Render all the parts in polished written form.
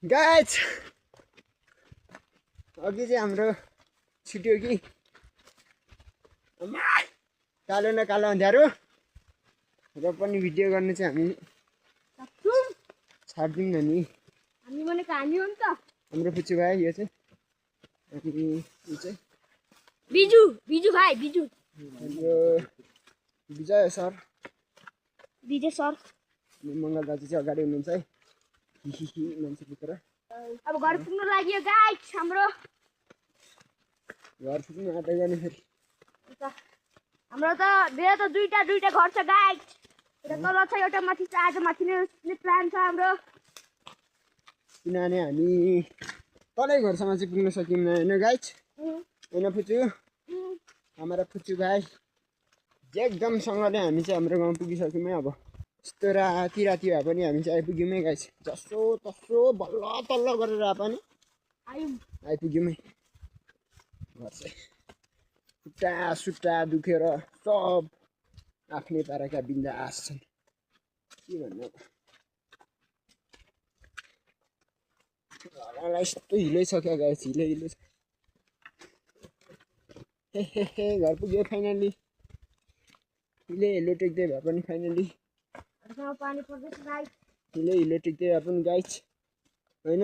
guys अघि चाहिँ हाम्रो छुट्यो कि कालो न कालो अँध्यारो र पनि भिडियो गर्ने चाहिँ हामी छाड्दिउँ नि हामी भनेको हामी हो नि त हाम्रो पुच्चु भाइ यो चाहिँ अनि यो चाहिँ बिजु भाइ बिजु यो विजय सर मङ्गल दाजु चाहिँ अगाडि हुनुहुन्छ है मान्छे भित्र अब घर पुग्नु लाग्यो गाइस हाम्रो घर पुग्नु आँट्दै गर्ने फेरि हाम्रो त मेरो त दुईटा घर छ गाइस एउटा तल छ एउटा माथि छ आज माथि नै प्लान छ हाम्रो किनभने हामी तलै घरसम्म चाहिँ पुग्न सकिन्न होइन गाइस होइन पुच्चु हाम्रो पुच्चु भाइ एकदमसँगले हामी चाहिँ हाम्रो गाउँ पुगिसक्यौँ है अब यस्तो राति भए पनि हामी चाहिँ आइपुग्यौँ है गाइस जसो तसो बल्ल तल्ल गरेर आए पनि आइपुग्यौँ है घर चाहिँ खुट्टा सुट्टा दुखेर सब आफ्नै पाराका बिन्दास छन् के भन्नु मलाई यस्तो हिलै छ क्या गाइस हिलै छ हे घर पुग्यो फाइनली हिलो टेक्दै भए पनि फाइनली पानी पर्दैछ गाइस हिलो टेक्दै भए पनि गाइस होइन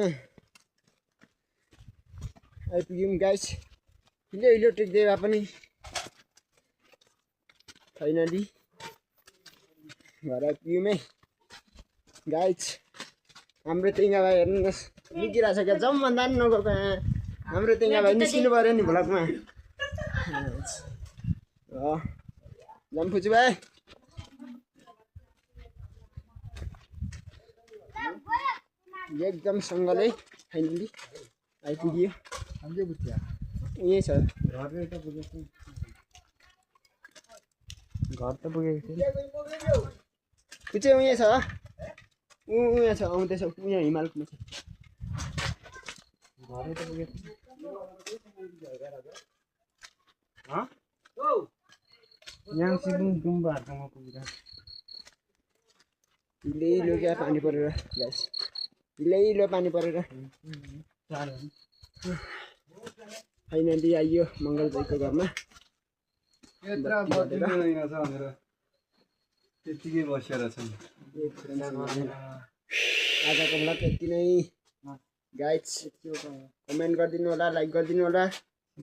आइपुग्यौँ गाइस हिलो टेक्दै भए पनि फाइनली घर आइपुग्यौँ है गाइस हाम्रो टेङ्गा भाइ हेर्नुहोस् लुकिरहेको छ क्या जाउँ भन्दा पनि नगएको हाम्रो टेङ्गा भाइ निस्किनु पऱ्यो नि भ्लगमा जाऊँ पुच्चु भाइ एकदमसँगले फाइनली आइपुग्यो यहीँ छ घर त पुगेको थियो पुच्चु उहाँ छ उहाँ छ आउँदैछ उहाँ हिमालकोमा छ घरै त पुगेको यहाँ सिक्नु गुम्बाहरूसँग पुगिरहेको हिलो क्या पानी परेर ग्यास हिलो पानी परेर फाइनली आइयो मङ्गल दाइको घरमा त्यतिकै बसेर छन् आजको भ्लग यति नै गाइस कमेन्ट गरिदिनु होला लाइक गरिदिनु होला